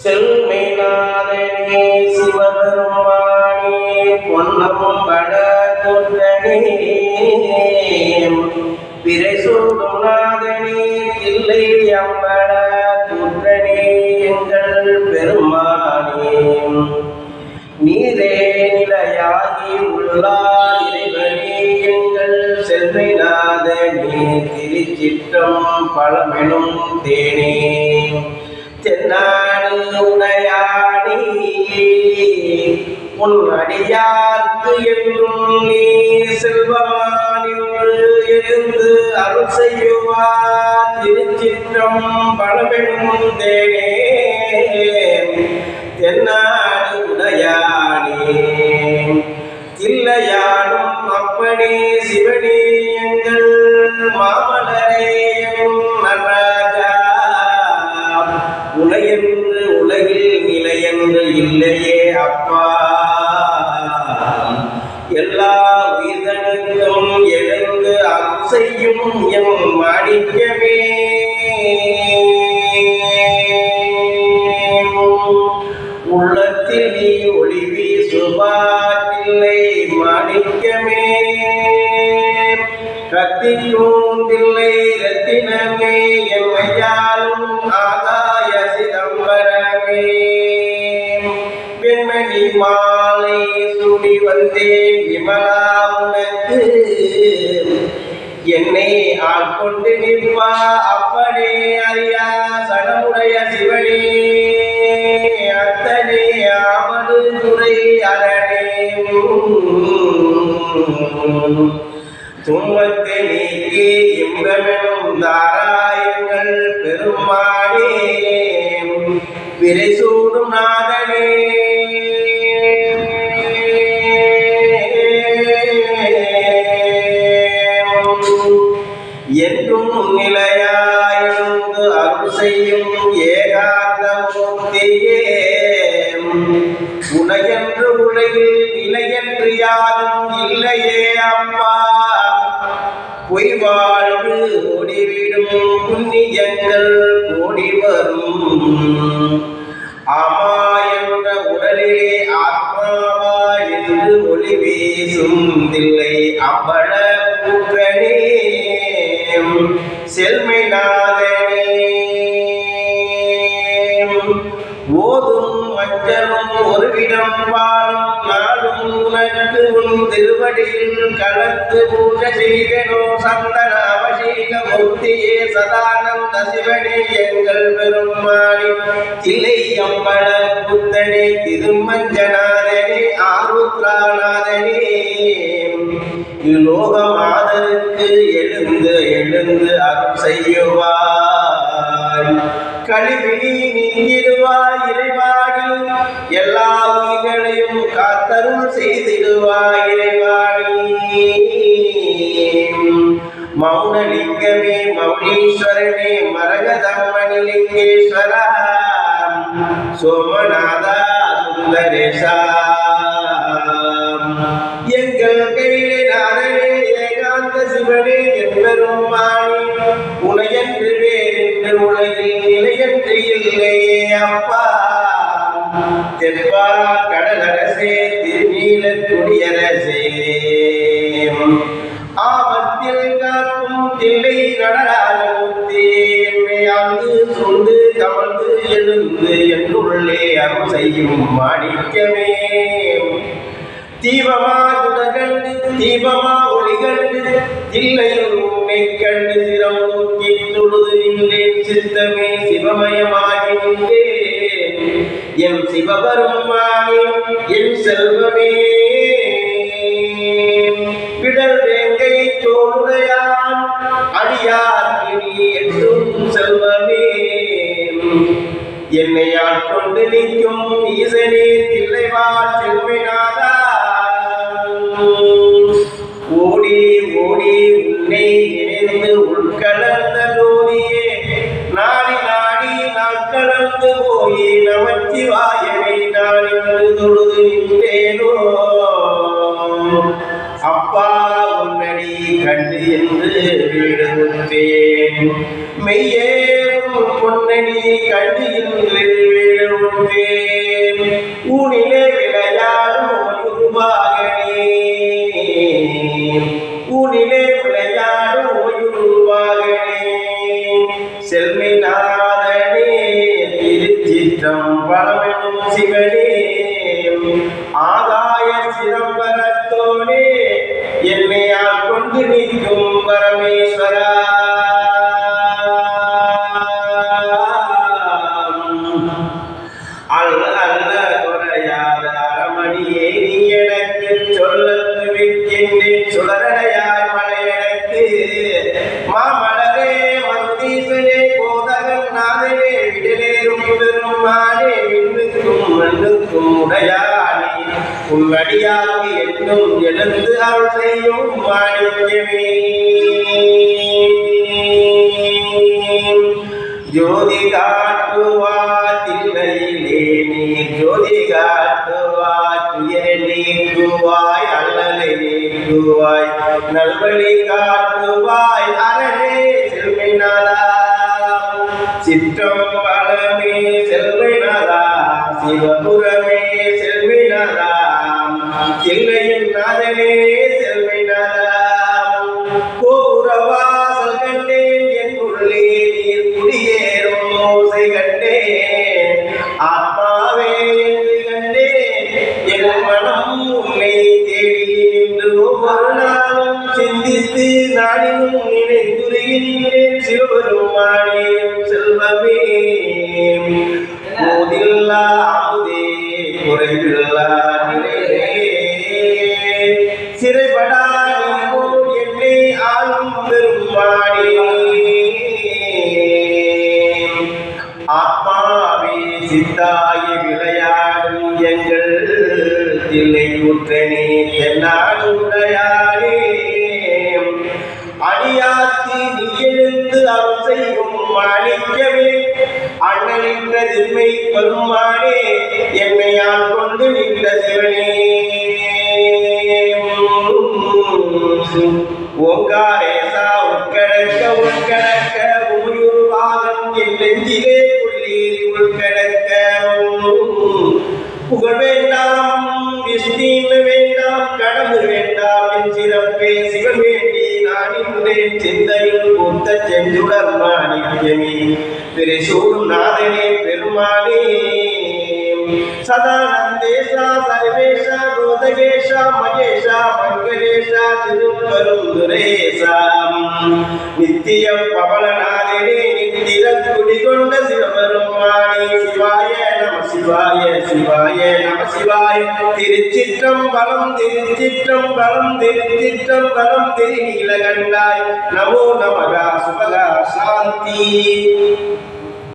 செல்மைநாதனே சிவபெருமானே பொன்னம்பட கொண்டனே விரைசூடும் நாதனே தில்லை அம்பட குன்றனே எங்கள் பெருமானே நீரே நிலையாகி உள்ளார் இறைவனே எங்கள் செல்மைநாதனே திருச்சிற்றம்பலமெனும் தேனே தென்னாடு உடையானே உன் அடியார்க்கு என்றும் நீ செல்வமானின்று எழுந்து அருள் செய்யுவார் திருச்சிற்றம்பலமெனும் தேனே தென்னாடு உடையானே தில்லையானும் அப்பனே சிவனே எங்கள் மாமலரே நடராஜா உலையென்று உலகில் நிலையென்று இல்லையே அப்பா எல்லா உயிர்களுக்கும் எழுந்து அருள் செய்யும் என் மாணிக்கமே உள்ளத்தில் நீ ஒளி வீசுவாரில்லை மாணிக்கமே கத்திக்கும் தில்லை ரத்தினமே எம்மையாலும் ஆகாய சிதம்பரமே பெண்மணி மாலை சுடி வந்தேன் விமலா உனக்கு என்னை ஆட்கொண்டு நிற்பா அப்பனே அறியா சடமுடைய சிவனே அத்தனே ஆமது துறை அரணே துன்பத்தை நீக்கி இன்பமெனும் தாராயங்கள் பெருமானே விரைசூடும் நாதனே என்றும் நிலையாயிருந்து அருள் செய்யும் ஏகாந்தமூர்த்தியே உலகென்று உலகில் நிலையென்று யாரும் இல்லையே அப்பா பொய் வாழ்வு ஓடிவிடும் புண்ணியங்கள் ஓடி வரும் ஆமா என்ற உடலிலே ஆத்மாவா என்று ஒளி வீசும் தில்லை அம்பல கூற்றனே செல்மைநாதனே ஓதும் மஞ்சளும் ஒருவிடம் பாலும் நாடும் உனக்கு உன் திருவடியில் கலந்து பூஜை செய்தனோ சந்தன அவசீக மூர்த்தியே சதானந்த சிவனே எங்கள் பெருமானே தில்லை அம்பல புத்தனே திருமஞ்சநாதனே ஆருத்ராநாதனே இலோகமாதருக்கு எழுந்து எழுந்து அருள் செய்யுவாய் கழிவினி நீங்கிடுவாய் இறைவாடி எல்லா உயிர்களையும் காத்தருள் செய்திடுவாய் இறைவாடி மௌனலிங்கமே மௌலீஸ்வரனே மரகதமணிலிங்கேஸ்வரா சோமநாதா சுந்தரேசா எங்கள் கையிலே நாதனே ஏகாந்த சிவனே எப்பெருமானே உனையன்று வேறென்று உலகில் நிலையன்று இல்லையே அப்பா தென்பா கடலரசே திருநீல குடியரசே ஆபத்தில் காக்கும் தில்லை நடராஜமூர்த்தி என்னை ஆண்டு சொந்து கவர்ந்து எழுந்து என்னுள்ளே அருள் செய்யும் மாணிக்கமே தீபமா குடகண்டு தீபமா ஒளிகண்டு தில்லையில் உன்னை கண்டு சிரம் நோக்கி தொழுது நின்றேன் சித்தமே சிவமயமாகி நின்றேன் என் சிவபெருமானே என் செல்வமே விடல் வேங்கை தோளுடையான் அடியார்க்கு நீ என்றும் செல்வமே என்னை ஆட்கொண்டு நிற்கும் ஈசனே தில்லைவாழ் செல்மைநாதா ஓடி ஓடி உன்னை நினைந்து உள்கலந்த ஜோதியே நாடி நாடி நான் கலந்து போய் நமச்சிவாயனை நான் இன்று தொழுது நின்றேனோ அப்பா உன்னடி கண்டு என்று வீடுத்தேன் மெய்யே பொன்னடி கண்டு என்று வீடு எடுப்பேன் ஊனிலே விளையாடும் ஒயுருவாகனே ஊனிலே விளையாடும் ஒயுருவாகனே செல்மை நாதனே திருச்சிற்றம்பலம் சிவனே ஆகாய சிதம்பரத்தோனே என்னை ஆட்கொண்டு நிற்கும் பரமேஸ்வரா அல்ல குறையாத அறமணியே நீ எனக்கு சொல்லத்து விற்கின்றேன் சுடரடையாய் மலையடைத்து மாமலரே மருதீசனே போதகன் நாதனே விடலேறும் பெருமானே விண்ணுக்கும் மண்ணுக்கும் உடையானே உன்னடியாக்கு என்னும் எழுந்து அருள் செய்யும் மாணிக்கமே ஜோதி காட்டுவாய் தில்லையிலே நீ ஜோதி காட்டுவாய் துயரை நீக்குவாய் அல்லலை நீக்குவாய் நல்வழி காட்டுவாய் அரணே செல்வினாதா சிற்றம்பலமே செல்வினாதா சிவபுரமே செல்வினாதா இல்லையின் நாதனே செல்வினாதா கோபுரவாசல் கண்டேன் என் உள்ளே நீர் குடியேறும் ஓசை கண்டேன் ஆத்மாவே என்று கண்டேன் என் மனம் உன்னை தேடி என்று ஒவ்வொரு நாளும் சிந்தித்து நாடினும் நினைந்துரைகின்றேன் சிவபெருமானே செல்வமே போதில்லா அமுதே குறைவில்லா நிலையே சிறைபடா என்னை ஆளும் பெருமானே ஆத்மாவே சித்தாய விளையாடும் எங்கள் தில்லை குற்றனே தென்னாடு உடையாரே அடியாத்தி நீ எழுந்து அருள் செய்யும் மாணிக்கவே அண்ணனின்ற திண்மை பெருமானே என்னையால் கொண்டு நின்ற சிவனே ஓங்காரேசா உட்கடக்க உட்கடக்க உமையுருவாதம் என் நெஞ்சிலே உள்ளீர் உட்கடக்க புகழ் வேண்டாம் விஷ்ணு வேண்டாம் கடவு வேண்டாம் என் சிறப்பே சிவன் வேண்டி நான் இன்றேன் சிந்தையில் பூத்த செஞ்சுடர் மாணிக்கமே பெரிசூடும் நாதனே பெருமானே சதானந்தேசா சர்வேஷா கோதகேஷா மகேஷா மங்களேஷா திருப்பருந்துரேசா நித்தியம் பவளநாதனே நித்திர குடிகொண்ட சிவபெருமானே சிவாய நம சிவாய சிவாய நம சிவாய திருச்சிற்றம்பலம் திருச்சிற்றம்பலம் திருச்சிற்றம்பலம் திருநீலகண்டாய் நமோ நமகா சுபகா சாந்தி